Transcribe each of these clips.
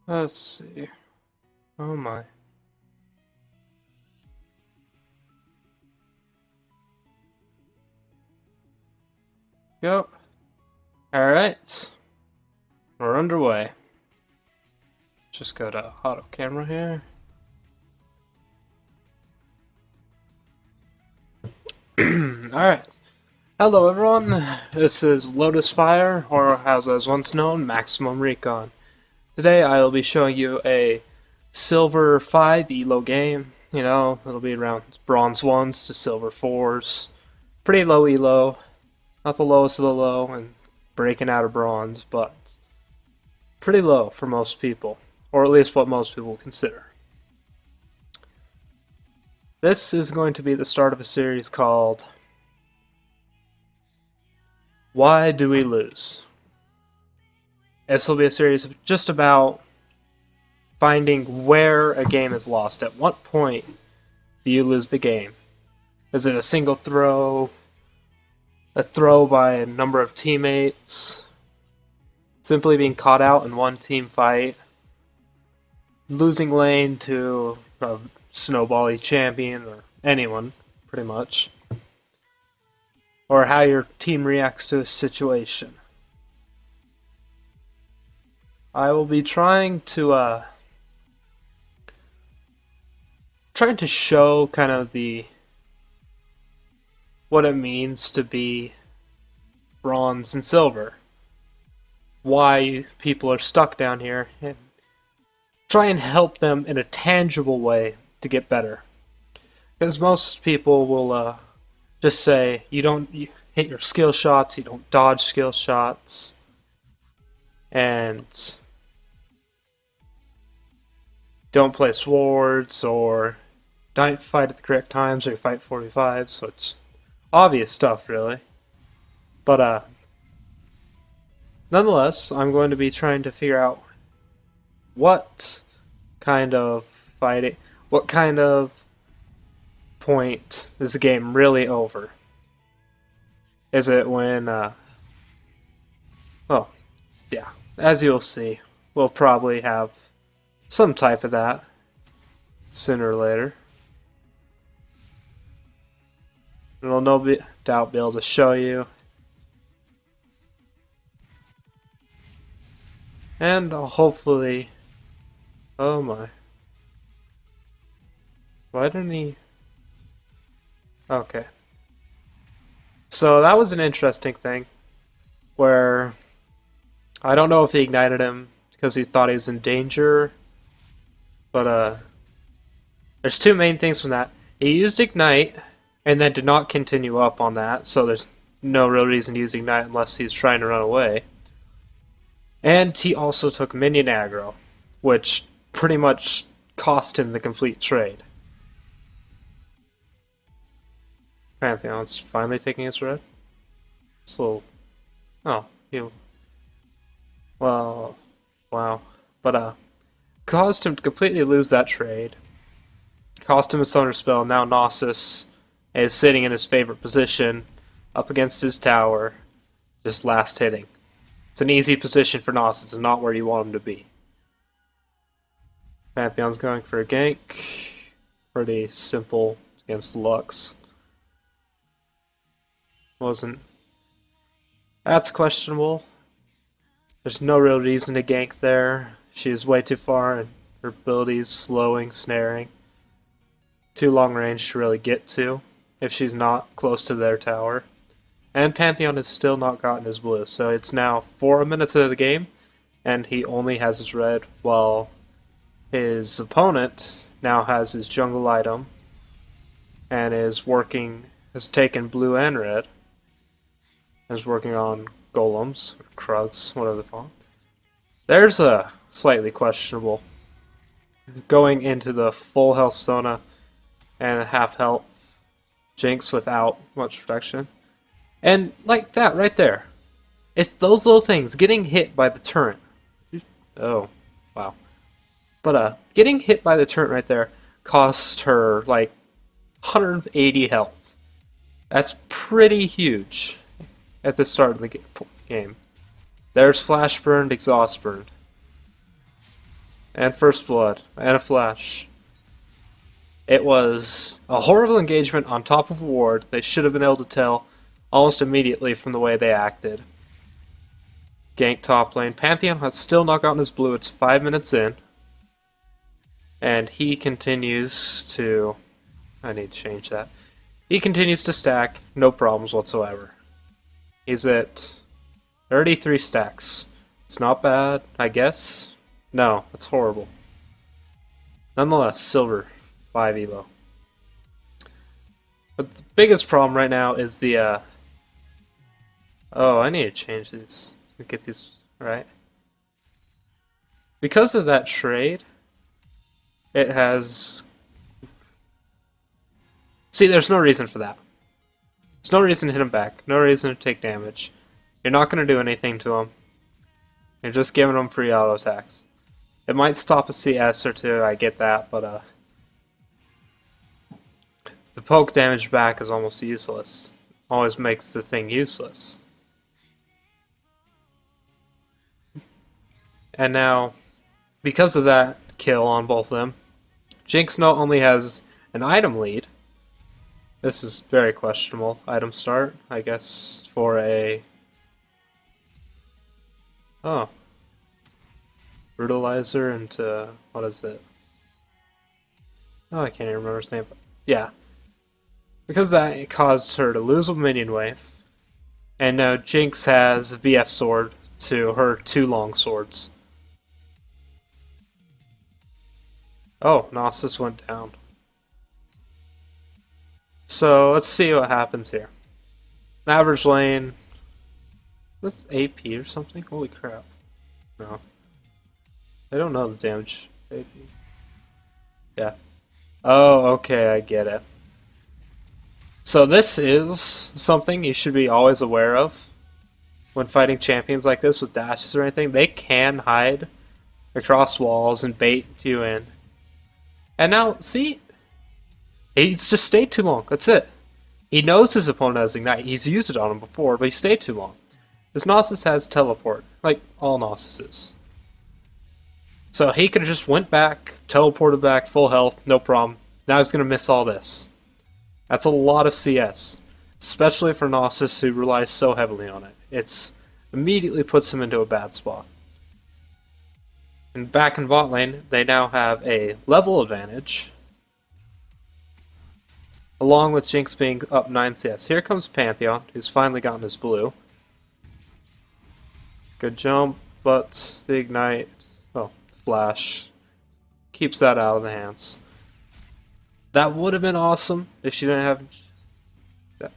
Let's see. Oh my. Go. Alright. We're underway. Just go to auto camera here. Alright. Hello everyone. This is Lotus Fire, or as I was once known, Maximum Recon. Today I will be showing you a Silver 5 Elo game. You know, it'll be around Bronze 1s to Silver 4s. Pretty low Elo. Not the lowest of the low, and breaking out of Bronze, but pretty low for most people. Or at least what most people consider. This is going to be the start of a series called Why Do We Lose? This will be a series of just about finding where a game is lost. At what point do you lose the game? Is it a single throw? A throw by a number of teammates? Simply being caught out in one team fight? Losing lane to a snowbally champion or anyone, pretty much? Or how your team reacts to a situation? I will be trying to show kind of what it means to be bronze and silver. Why people are stuck down here, and try and help them in a tangible way to get better. Because most people will just say you hit your skill shots, you don't dodge skill shots, and don't play swords, or don't fight at the correct times, or you fight 45, so it's obvious stuff, really. But, nonetheless, I'm going to be trying to figure out what kind of point is the game really over? Is it when, well, yeah, as you'll see, we'll probably have some type of that sooner or later. And I'll no doubt be able to show you. And I'll hopefully... Oh my. Why didn't he... Okay. So that was an interesting thing, where I don't know if he ignited him because he thought he was in danger, but there's two main things from that. He used ignite and then did not continue up on that, so there's no real reason to use ignite unless he's trying to run away. And he also took minion aggro, which pretty much cost him the complete trade. Pantheon's finally taking his red. So, oh, you. Well, wow. But, caused him to completely lose that trade. Cost him a Summoner spell. Now Nasus is sitting in his favorite position, up against his tower, just last hitting. It's an easy position for Nasus, and not where you want him to be. Pantheon's going for a gank. Pretty simple against Lux. Wasn't. That's questionable. There's no real reason to gank there. She is way too far, and her abilities slowing, snaring. Too long range to really get to if she's not close to their tower. And Pantheon has still not gotten his blue, so it's now 4 minutes into the game, and he only has his red, while his opponent now has his jungle item and has taken blue and red. Is working on golems, or krugs, whatever they're called. There's a slightly questionable. Going into the full health Sona and half health Jinx without much protection. And like that right there. It's those little things. Getting hit by the turret. Oh, wow. But getting hit by the turret right there cost her like 180 health. That's pretty huge at the start of the game. There's flash burned, exhaust burned. And first blood. And a flash. It was a horrible engagement on top of a ward. They should have been able to tell almost immediately from the way they acted. Gank top lane. Pantheon has still not gotten his blue. It's 5 minutes in. And he continues to... I need to change that. He continues to stack. No problems whatsoever. He's at 33 stacks. It's not bad, I guess. No, it's horrible. Nonetheless, silver. 5 elo. But the biggest problem right now is the... Oh, I need to change these. Get these right. Because of that trade, it has... See, there's no reason for that. There's no reason to hit him back. No reason to take damage. You're not going to do anything to him. You're just giving him free auto attacks. It might stop a CS or two, I get that, but the poke damage back is almost useless. Always makes the thing useless. And now, because of that kill on both of them, Jinx not only has an item lead, this is very questionable item start, I guess, for a... Oh. Brutalizer into... What is it? Oh, I can't even remember his name. But yeah. Because that, it caused her to lose a minion wave. And now Jinx has VF sword to her 2 long swords. Oh, Nasus went down. So, let's see what happens here. Average lane... What's AP or something? Holy crap. No. I don't know the damage. AP. Yeah. Oh, okay, I get it. So this is something you should be always aware of when fighting champions like this with dashes or anything. They can hide across walls and bait you in. And now, see? He's just stayed too long. That's it. He knows his opponent has Ignite. He's used it on him before, but he stayed too long. This Nasus has Teleport, like all Nasuses. So he could have just went back, teleported back, full health, no problem. Now he's going to miss all this. That's a lot of CS. Especially for Nasus, who relies so heavily on it. It's immediately puts him into a bad spot. And back in bot lane, they now have a level advantage. Along with Jinx being up 9 CS. Here comes Pantheon, who's finally gotten his blue. Good jump, but the Ignite, oh, flash, keeps that out of the hands. That would have been awesome if she didn't have that.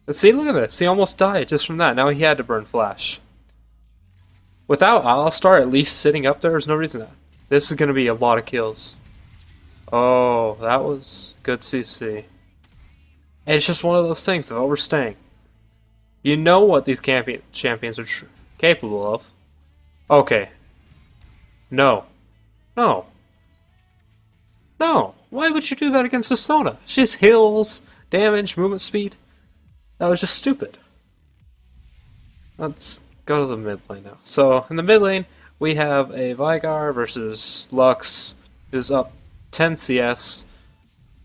But see, look at this. He almost died just from that. Now he had to burn flash. Without Alistar at least sitting up there, there's no reason to. This is going to be a lot of kills. Oh, that was good CC. And it's just one of those things of overstaying. You know what these champions are capable of. Okay. No. No. No. Why would you do that against a Sona? She has heals, damage, movement speed. That was just stupid. Let's go to the mid lane now. So, in the mid lane, we have a Vigar versus Lux, who's up 10 CS.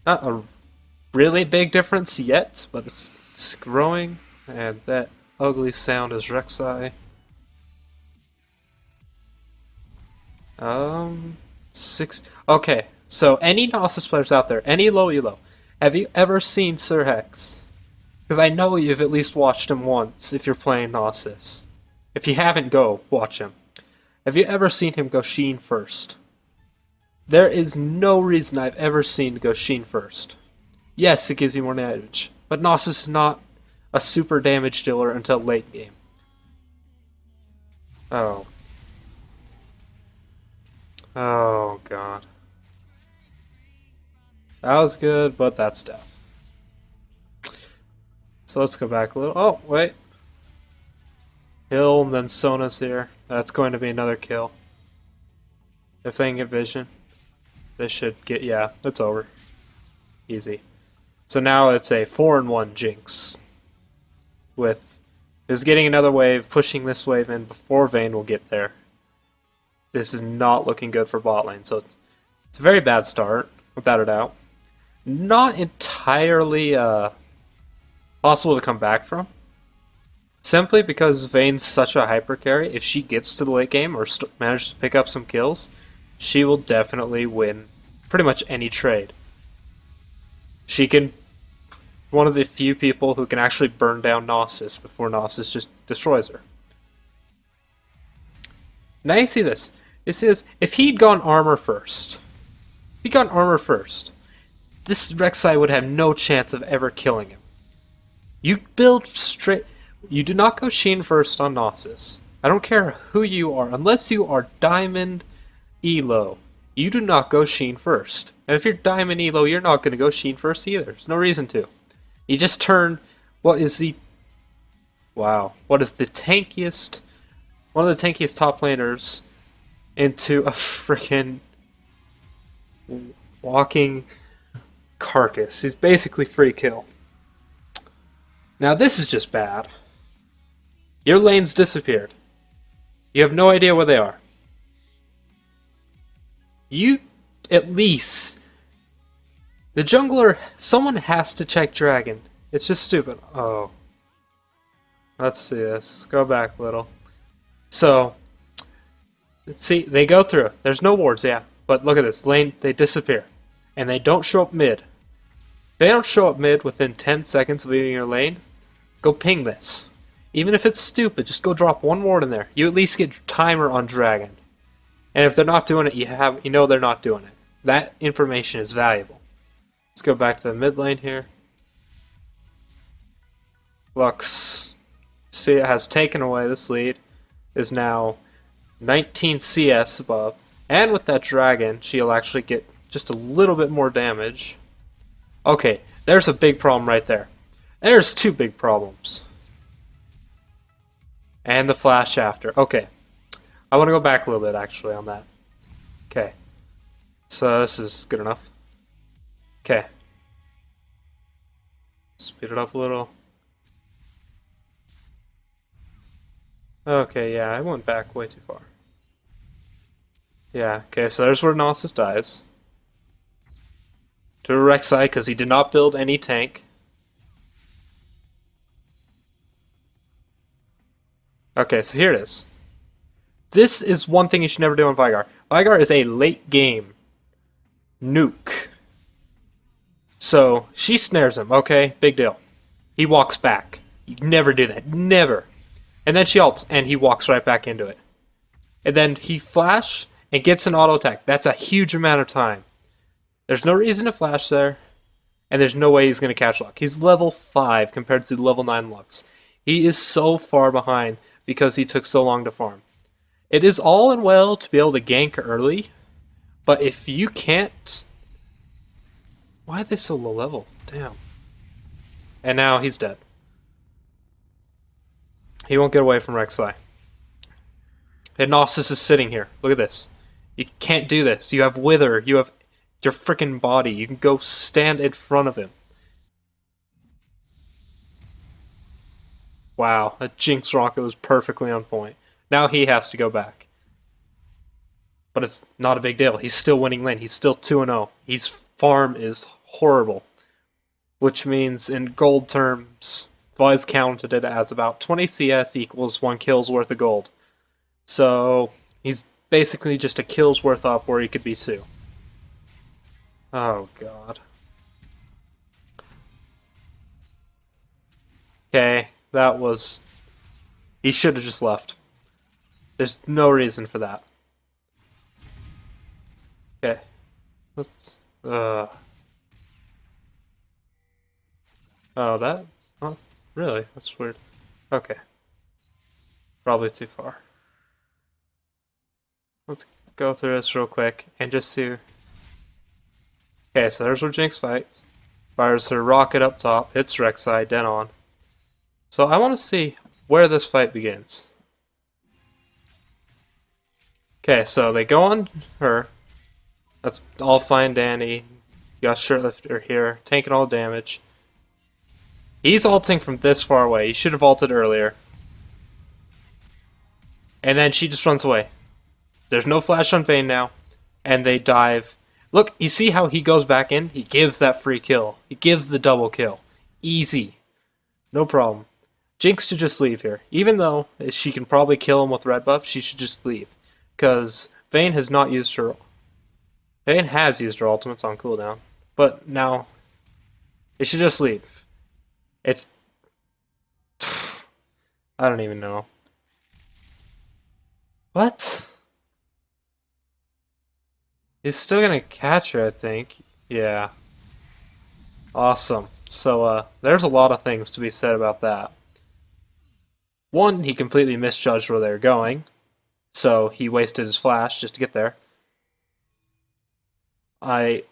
Not a really big difference yet, but it's growing. And that ugly sound is Rek'Sai. 6. Okay, so any Nasus players out there, any low elo, have you ever seen Sir Hex? Because I know you've at least watched him once if you're playing Nasus. If you haven't, go watch him. Have you ever seen him go Sheen first? There is no reason I've ever seen to go Sheen first. Yes, it gives you more damage, but Nasus is not a super damage dealer until late game. Oh. Oh, God. That was good, but that's death. So let's go back a little. Oh, wait. Hill, and then Sona's here. That's going to be another kill. If they can get vision, they should get... Yeah, it's over. Easy. So now it's a 4-1 Jinx. With... Is getting another wave, pushing this wave in before Vayne will get there. this is not looking good for bot lane. So it's a very bad start, without a doubt. Not entirely possible to come back from. Simply because Vayne's such a hyper carry, if she gets to the late game or manages to pick up some kills, she will definitely win pretty much any trade. She can one of the few people who can actually burn down Nasus before Nasus just destroys her. Now you see this. This is if he'd gone armor first. If he'd gone armor first, this Rek'Sai would have no chance of ever killing him. You build straight. You do not go Sheen first on Nasus. I don't care who you are, unless you are Diamond Elo. You do not go Sheen first. And if you're Diamond Elo, you're not going to go Sheen first either. There's no reason to. You just turn what is the tankiest, one of the tankiest top laners into a freaking walking carcass. He's basically free kill. Now this is just bad. Your lanes disappeared. You have no idea where they are. You, at least, the jungler, someone has to check Dragon. It's just stupid. Oh. Let's see this. Go back a little. So, see, they go through. There's no wards, yeah. But look at this. Lane, they disappear. And they don't show up mid. They don't show up mid within 10 seconds of leaving your lane. Go ping this. Even if it's stupid, just go drop one ward in there. You at least get timer on Dragon. And if they're not doing it, you know they're not doing it. That information is valuable. Let's go back to the mid lane here. Lux, see, it has taken away this lead. Is now 19 CS above. And with that Dragon, she'll actually get just a little bit more damage. Okay, there's a big problem right there. There's two big problems. And the flash after. Okay. I want to go back a little bit, actually, on that. Okay. So, this is good enough. Okay. Speed it up a little. Okay, yeah, I went back way too far. Yeah, okay, so there's where Nasus dies. To Rek'Sai, because he did not build any tank. Okay, so here it is. This is one thing you should never do on Veigar. Veigar is a late game nuke. So, she snares him, okay? Big deal. He walks back. You never do that. Never. And then she ults, and he walks right back into it. And then he flash and gets an auto attack. That's a huge amount of time. There's no reason to flash there, and there's no way he's going to catch Luck. He's level 5 compared to level 9 Lux. He is so far behind because he took so long to farm. It is all and well to be able to gank early, but if you can't... Why are they so low level? Damn. And now he's dead. He won't get away from Rek'Sai. And Nasus is sitting here. Look at this. You can't do this. You have Wither. You have your freaking body. You can go stand in front of him. Wow, that Jinx rocket was perfectly on point. Now he has to go back. But it's not a big deal. He's still winning lane. He's still 2-0. His farm is horrible. Which means, in gold terms, Viz counted it as about 20 CS equals 1 kill's worth of gold. So, he's basically just a kill's worth up where he could be 2. Oh, God. Okay, that was... He should have just left. There's no reason for that. Okay. Let's... Oh, that's not... Really? That's weird. Okay. Probably too far. Let's go through this real quick and just see... Okay, so there's where Jinx fights. Fires her rocket up top, hits Rek'Sai, dead on. So I want to see where this fight begins. Okay, so they go on her. That's all fine, Danny. You got Shirtlifter here, taking all damage. He's ulting from this far away. He should have ulted earlier. And then she just runs away. There's no flash on Vayne now, and they dive. Look, you see how he goes back in? He gives that free kill. He gives the double kill. Easy. No problem. Jinx should just leave here. Even though she can probably kill him with red buff, she should just leave. Because Vayne has not used her... Vayne has used her ultimates on cooldown. But now, it should just leave. It's... I don't even know. What? He's still gonna catch her, I think. Yeah. Awesome. So, there's a lot of things to be said about that. One, he completely misjudged where they were going, so he wasted his flash just to get there. That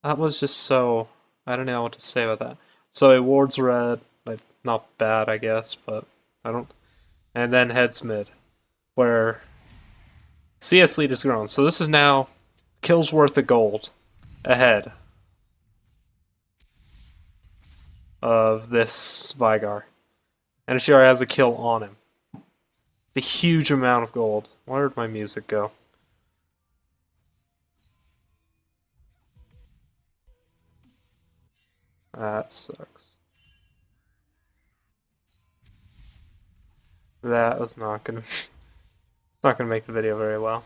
was just so... I don't know what to say about that. So he wards red, like, not bad, I guess, but I don't... And then heads mid, where CS lead is grown. So this is now kills worth of gold ahead of this Vigar. And she already has a kill on him. The huge amount of gold. Where did my music go? That sucks. That was not gonna... it's not gonna make the video very well.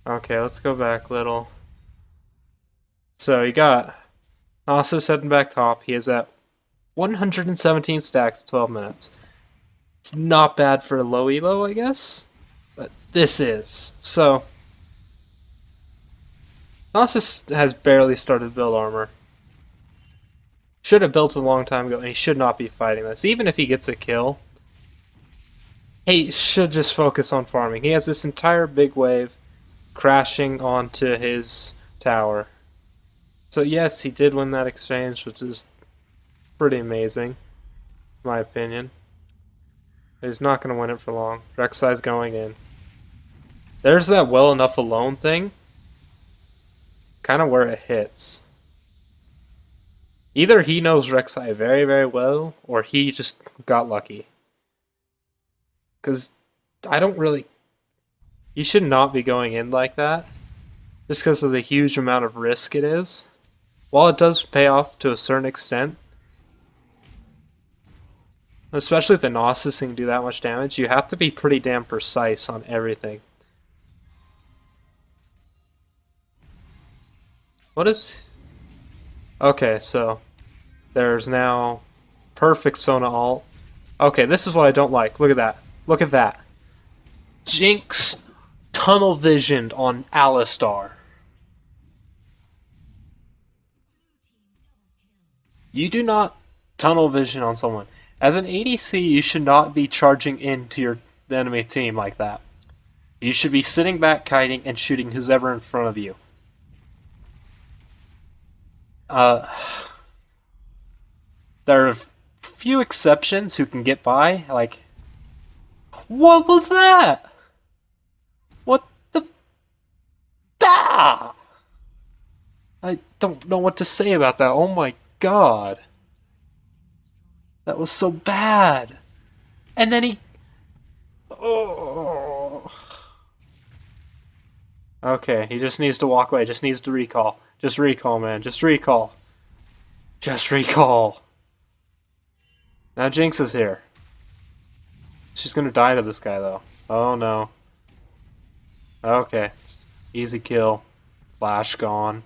Okay, let's go back a little. So you got Nasus heading back top. He is at 117 stacks in 12 minutes. It's not bad for a low elo, I guess. But this is. So Nasus has barely started to build armor. Should have built it a long time ago, and he should not be fighting this. Even if he gets a kill, he should just focus on farming. He has this entire big wave crashing onto his tower. So yes, he did win that exchange, which is pretty amazing, in my opinion. He's not going to win it for long. Rek'Sai's going in. There's that well enough alone thing. Kind of where it hits. Either he knows Rek'Sai very, very well, or he just got lucky. Because I don't really... You should not be going in like that, just because of the huge amount of risk it is. While it does pay off to a certain extent, especially if the Nasus can do that much damage, you have to be pretty damn precise on everything. What is... Okay, so there's now perfect Sona ult. Okay, this is what I don't like. Look at that. Look at that. Jinx tunnel visioned on Alistar. You do not tunnel vision on someone. As an ADC, you should not be charging into the enemy team like that. You should be sitting back, kiting, and shooting who's ever in front of you. There are few exceptions who can get by, like... What was that? What the... Ah! I don't know what to say about that. Oh my god. That was so bad. And then he... Oh. Okay, he just needs to walk away. Just needs to recall. Just recall, man. Just recall. Just recall. Now Jinx is here. She's gonna die to this guy, though. Oh, no. Okay. Easy kill. Flash gone.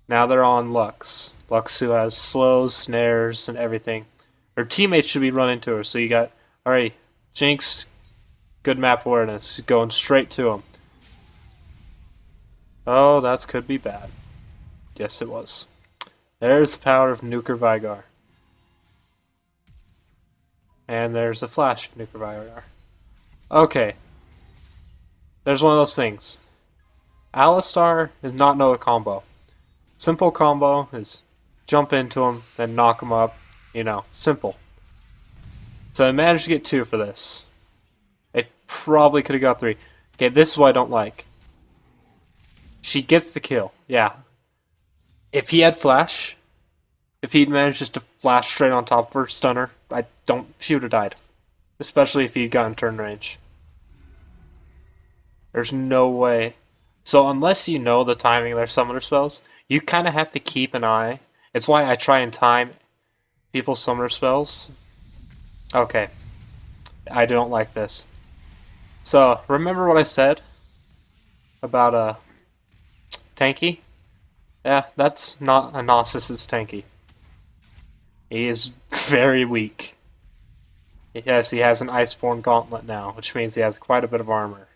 Now they're on Lux. Lux, who has slows, snares, and everything. Her teammates should be running to her, so you got... Alright, Jinx, good map awareness. Going straight to him. Oh, that could be bad. Yes, it was. There's the power of Nuker Vigar. And there's a flash of Nuker Vigar. Okay. There's one of those things. Alistar does not know a combo. Simple combo is jump into him, then knock him up. You know, simple. So I managed to get 2 for this. I probably could have got 3. Okay, this is what I don't like. She gets the kill, yeah. If he had flash, if he'd managed just to flash straight on top of her, stunner, she would have died. especially if you've gotten turn range. There's no way. So unless you know the timing of their summoner spells, you kind of have to keep an eye. It's why I try and time people's summoner spells. Okay, I don't like this. So remember what I said about tanky? Yeah, that's not a Nasus' tanky. He is very weak. Yes, he has an Iceborne Gauntlet now, which means he has quite a bit of armor.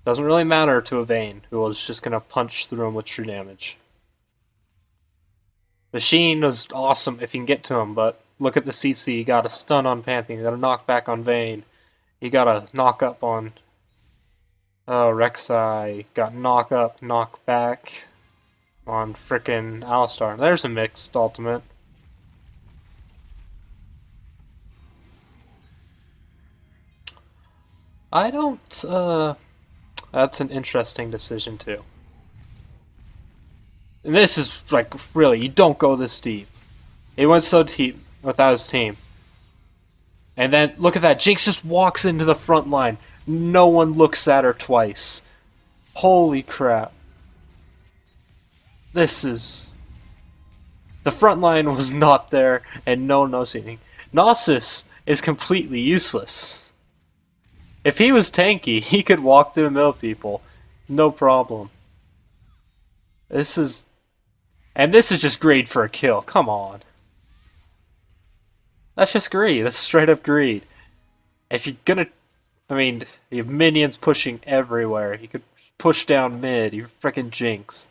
Doesn't really matter to a Vayne, who is just going to punch through him with true damage. The Sheen is awesome if you can get to him, but look at the CC. You got a stun on Pantheon, you got a knockback on Vayne, you got a knock up on Rek'Sai, got knock up, knock back on frickin' Alistar. There's a mixed ultimate. I don't, that's an interesting decision too. And this is like, really, you don't go this deep. He went so deep without his team. And then, look at that, Jinx just walks into the front line. No one looks at her twice. Holy crap. This is... The front line was not there, and no one knows anything. Nasus is completely useless. If he was tanky, he could walk through the middle of people. No problem. This is... And this is just greed for a kill. Come on. That's just greed. That's straight up greed. If you're gonna... I mean, you have minions pushing everywhere. You could push down mid. You're freaking Jinx.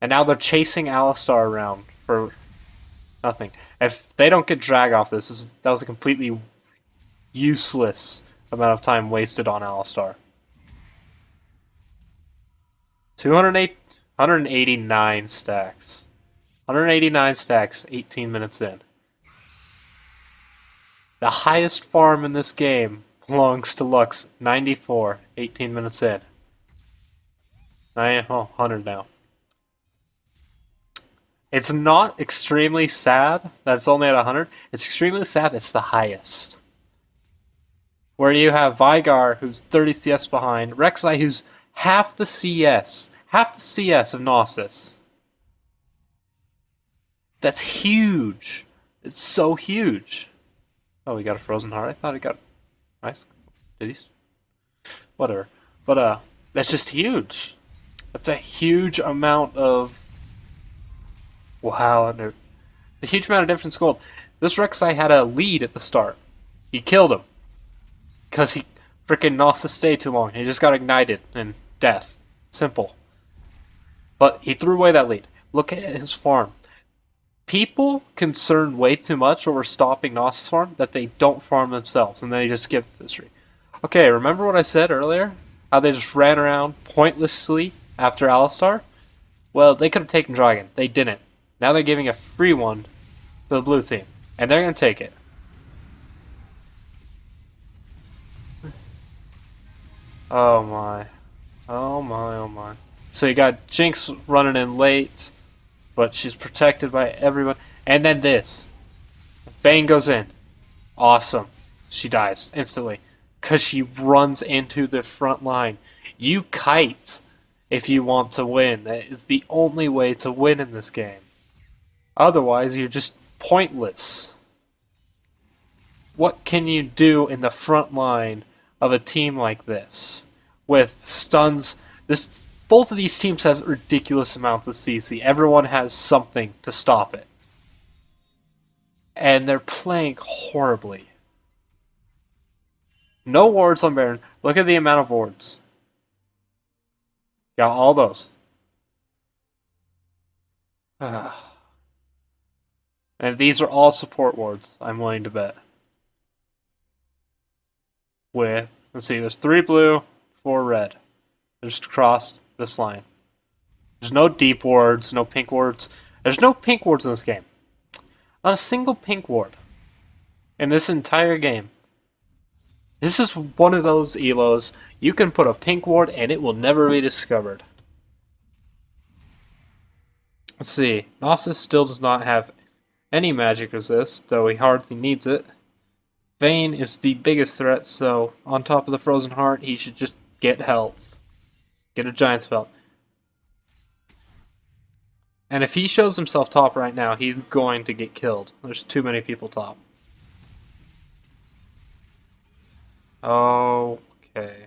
And now they're chasing Alistar around for nothing. If they don't get drag off this, that was a completely useless amount of time wasted on Alistar. 189 stacks. 189 stacks, 18 minutes in. The highest farm in this game belongs to Lux, 94, 18 minutes in. 100 now. It's not extremely sad that it's only at 100. It's extremely sad that it's the highest. Where you have Vigar, who's 30 CS behind, Rek'Sai, who's half the CS of Nasus. That's huge. It's so huge. Oh, we got a Frozen Heart. I thought it got nice. Did he? Whatever. But that's just huge. That's a huge amount of... Wow, a huge amount of difference gold. This Rek'Sai had a lead at the start. He killed him. Because he freaking Nasus stayed too long. He just got ignited and death. Simple. But he threw away that lead. Look at his farm. People concern way too much over stopping Nasus farm that they don't farm themselves. And then they just skip the history. Okay, remember what I said earlier? How they just ran around pointlessly after Alistar? Well, they could have taken Dragon. They didn't. Now they're giving a free one to the blue team. And they're going to take it. Oh my. Oh my, oh my. So you got Jinx running in late, but she's protected by everyone. And then this. Vayne goes in. Awesome. She dies instantly. Because she runs into the front line. You kite if you want to win. That is the only way to win in this game. Otherwise, you're just pointless. What can you do in the front line of a team like this? With stuns, both of these teams have ridiculous amounts of CC. Everyone has something to stop it. And they're playing horribly. No wards on Baron. Look at the amount of wards. Got all those. And these are all support wards, I'm willing to bet. With, let's see, there's 3 blue, 4 red. They're just crossed this line. There's no deep wards, no pink wards. There's no pink wards in this game. Not a single pink ward in this entire game. This is one of those elos, you can put a pink ward and it will never be discovered. Let's see, Nasus still does not have any magic resist, though he hardly needs it. Vayne is the biggest threat, so on top of the Frozen Heart, he should just get health. Get a Giant Spell. And if he shows himself top right now, he's going to get killed. There's too many people top. Okay.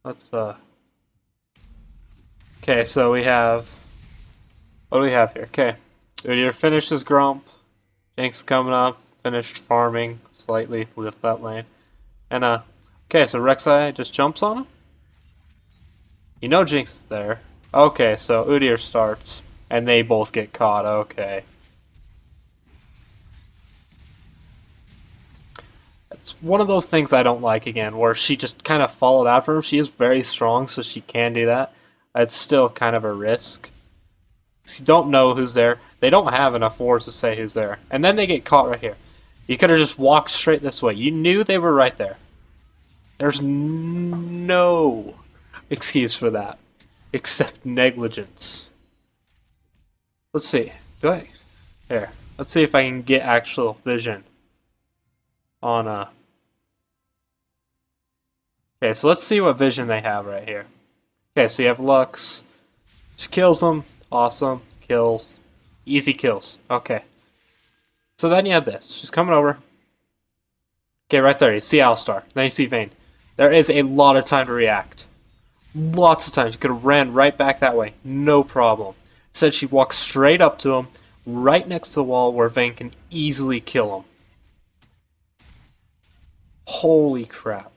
Let's, Okay, so we have... What do we have here? Okay. Udyr finishes Grump. Jinx coming up. Finished farming. Slightly lift that lane. And, okay, so Rek'Sai just jumps on him? You know Jinx is there. Okay, so Udyr starts. And they both get caught. Okay. It's one of those things I don't like again, where she just kind of followed after him. She is very strong, so she can do that. It's still kind of a risk. You don't know who's there. They don't have enough wards to say who's there. And then they get caught right here. You could have just walked straight this way. You knew they were right there. There's no excuse for that. Except negligence. Let's see. Here. Let's see if I can get actual vision on Okay, so let's see what vision they have right here. Okay, so you have Lux. She kills them. Awesome. Kills. Easy kills. Okay. So then you have this. She's coming over. Okay, right there. You see Alistar. Then you see Vayne. There is a lot of time to react. Lots of times. You could have ran right back that way. No problem. Said she walks straight up to him, right next to the wall where Vayne can easily kill him. Holy crap.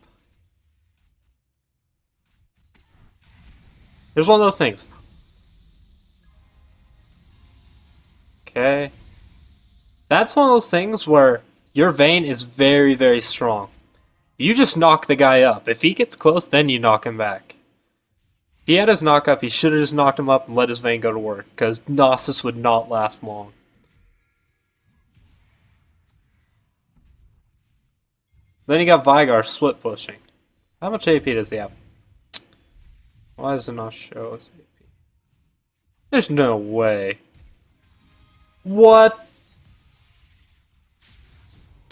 Here's one of those things. Okay. That's one of those things where your Vayne is very, very strong. You just knock the guy up. If he gets close, then you knock him back. If he had his knock up, he should have just knocked him up and let his Vayne go to work, because Nasus would not last long. Then you got Veigar split pushing. How much AP does he have? Why does it not show his AP? There's no way. What?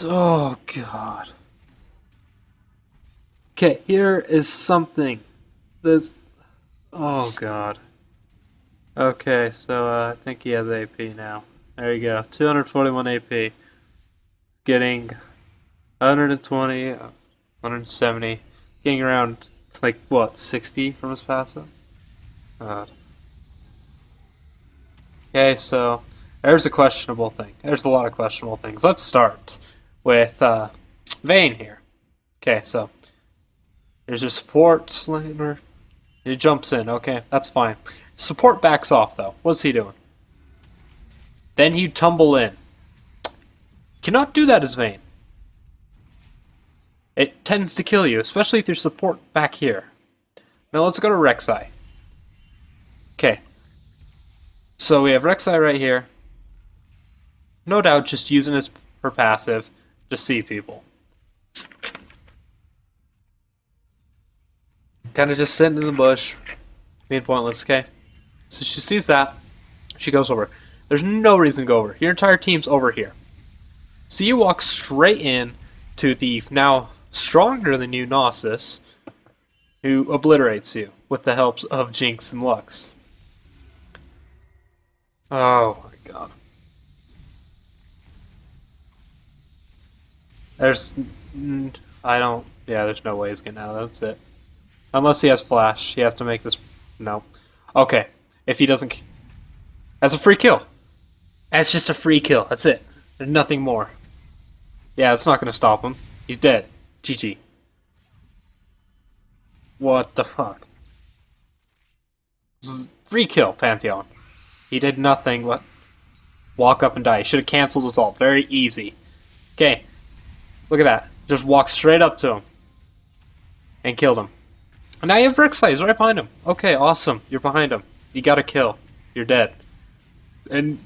Oh, God. Okay, here is something. This... Oh, God. Okay, so I think he has AP now. There you go. 241 AP. Getting 120, 170. Getting around, like, what, 60 from his passive? God. Okay, so there's a questionable thing. There's a lot of questionable things. Let's start with Vayne here. Okay, so there's your support laner. He jumps in. Okay, that's fine. Support backs off, though. What's he doing? Then he'd tumble in. Cannot do that as Vayne. It tends to kill you, especially if your support back here. Now let's go to Rek'Sai. Okay. So we have Rek'Sai right here. No doubt just using her passive to see people. Kind of just sitting in the bush. Being pointless, okay? So she sees that. She goes over. There's no reason to go over. Your entire team's over here. So you walk straight in to the now stronger than you Nasus, who obliterates you with the help of Jinx and Lux. Oh my god. There's no way he's getting out. That's it. Unless he has flash. He has to make this... No. Okay. If he doesn't... That's a free kill. That's just a free kill. That's it. There's nothing more. Yeah, it's not going to stop him. He's dead. GG. What the fuck? Free kill, Pantheon. He did nothing but walk up and die. He should have canceled his ult. Very easy. Okay. Look at that. Just walk straight up to him. And killed him. And now you have Rek'Sai. He's right behind him. Okay, awesome. You're behind him. You got a kill. You're dead. And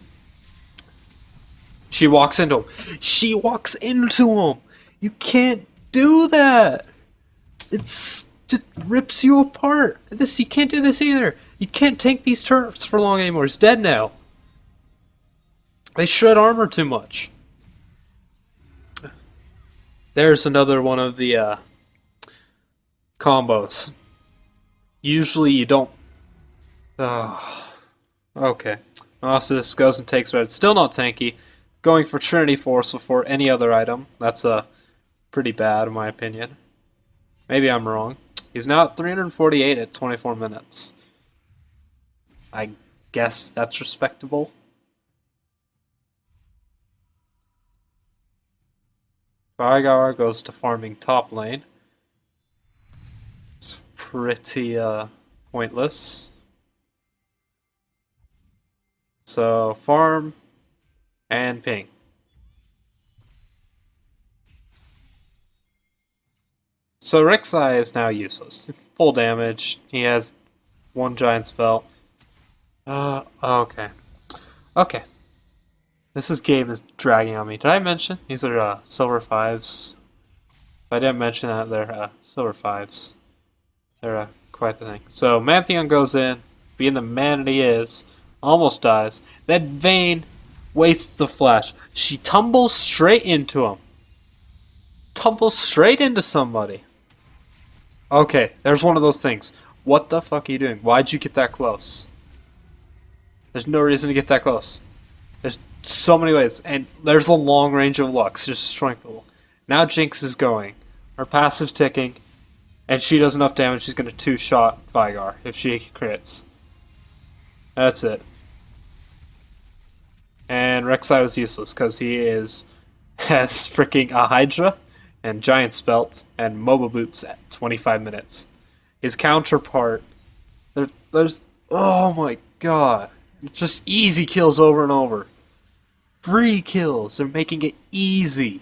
she walks into him. She walks into him. You can't do that. It's just rips you apart. You can't do this either. You can't tank these turrets for long anymore. He's dead now. They shred armor too much. There's another one of the combos. Usually you don't. Okay. Nasus goes and takes red. Still not tanky. Going for Trinity Force before any other item. That's pretty bad in my opinion. Maybe I'm wrong. He's now at 348 at 24 minutes. I guess that's respectable. Vygar goes to farming top lane. It's pretty pointless. So farm and ping. So Rek'Sai is now useless. Full damage. He has one giant spell. Okay. Okay. This game is dragging on me. Did I mention these are silver 5s? If I didn't mention that, they're silver 5s. They're quite the thing. So Mantheon goes in, being the man that he is, almost dies. Then Vayne wastes the flash. She tumbles straight into him. Tumbles straight into somebody. Okay, there's one of those things. What the fuck are you doing? Why'd you get that close? There's no reason to get that close. There's so many ways. And there's a long range of Lux just destroying people. Now Jinx is going. Her passive's ticking. And she does enough damage, she's going to two-shot Vygar if she crits. That's it. And Rek'Sai was useless because he has freaking a Hydra and Giant Spelt and Mobile Boots at 25 minutes. His counterpart, there's oh my god, it's just easy kills over and over. Free kills, they're making it easy.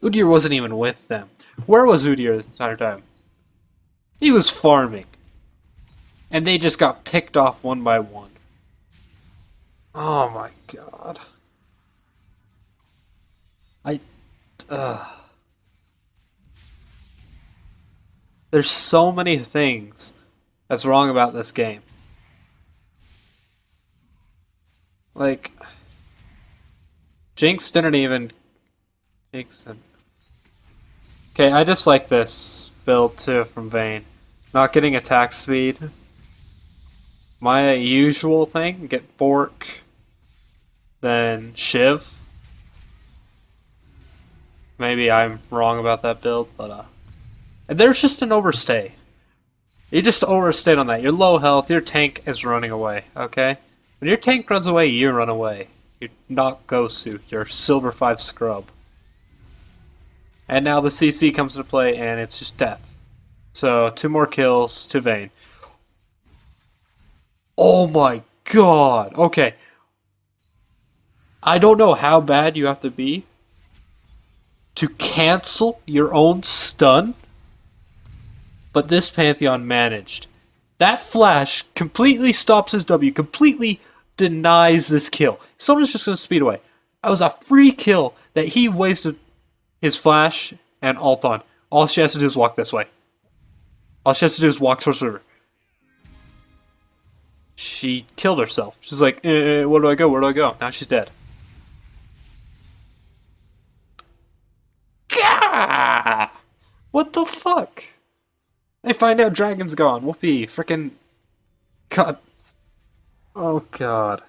Udyr wasn't even with them. Where was Udyr this entire time? He was farming. And they just got picked off one by one. Oh my god. There's so many things that's wrong about this game. Like, Jinx didn't even... Okay, I just like this build too from Vayne. Not getting attack speed. My usual thing, get Bork, then Shiv. Maybe I'm wrong about that build, but and there's just an overstay. You just overstayed on that. You're low health, your tank is running away, okay? When your tank runs away, you run away. You're not Gosu, you're Silver 5 scrub. And now the CC comes into play and it's just death. So 2 more kills to Vayne. Oh my god. Okay. I don't know how bad you have to be to cancel your own stun, but this Pantheon managed. That flash completely stops his W, completely denies this kill. Someone's just going to speed away. That was a free kill that he wasted his flash and ult on. All she has to do is walk this way. All she has to do is walk towards the river. She killed herself. She's like, where do I go? Where do I go? Now she's dead. Gah! What the fuck? They find out Dragon's gone. Whoopee. Frickin' God. Oh god.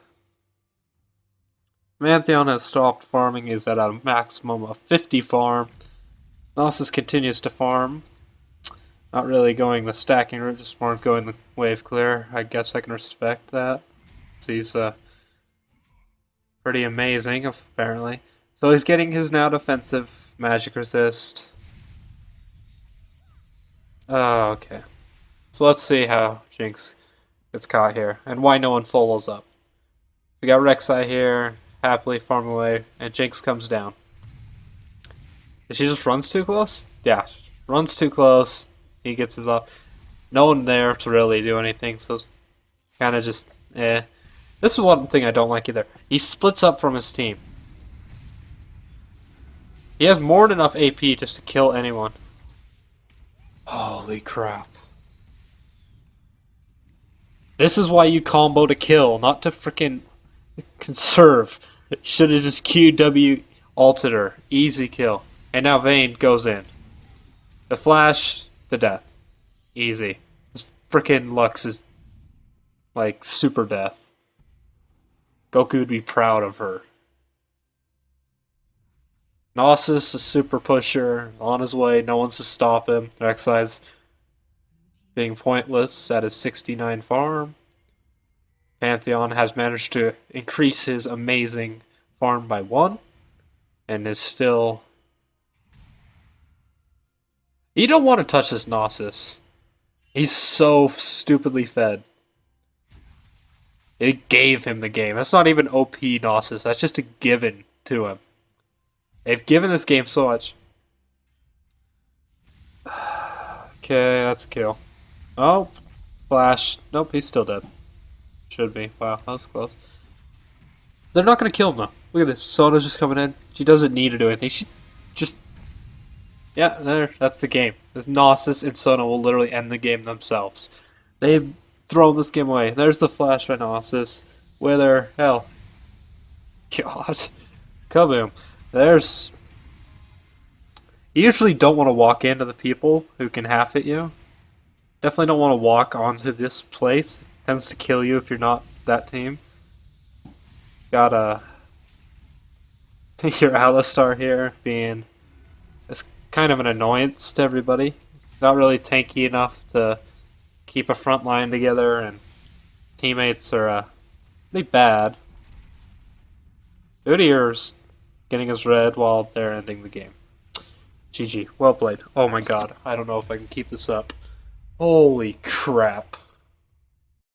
Mantheon has stopped farming. He's at a maximum of 50 farm. Nasus continues to farm. Not really going the stacking route, just more going the wave clear. I guess I can respect that. So he's pretty amazing, apparently. So he's getting his now defensive magic resist. Oh, okay. So let's see how Jinx gets caught here, and why no one follows up. We got Rek'Sai here, happily farming away, and Jinx comes down. She just runs too close? Yeah, runs too close. He gets his off. No one there to really do anything, so kind of just, eh. This is one thing I don't like either. He splits up from his team. He has more than enough AP just to kill anyone. Holy crap. This is why you combo to kill, not to freaking conserve. Should have just QW ulted her. Easy kill. And now Vayne goes in. The Flash to death. Easy. This frickin' Lux is like super death. Goku would be proud of her. Nasus, a super pusher, on his way. No one's to stop him. Rek'Sai's being pointless at his 69 farm. Pantheon has managed to increase his amazing farm by 1 and is still. You don't want to touch this Nasus. He's so stupidly fed. It gave him the game. That's not even OP Nasus. That's just a given to him. They've given this game so much. Okay, that's a kill. Oh, Flash. Nope, he's still dead. Should be. Wow, that was close. They're not going to kill him, though. Look at this. Sona's just coming in. She doesn't need to do anything. She just... Yeah, there. That's the game. This Nasus and Sona will literally end the game themselves. They've thrown this game away. There's the Flash by Nasus. Wither. Hell. God. Kaboom. There's... You usually don't want to walk into the people who can half hit you. Definitely don't want to walk onto this place. It tends to kill you if you're not that team. Got your Alistar here being it's kind of an annoyance to everybody. Not really tanky enough to keep a front line together, and teammates are pretty bad. Udyr's getting his red while they're ending the game. GG. Well played. Oh my god. I don't know if I can keep this up. Holy crap.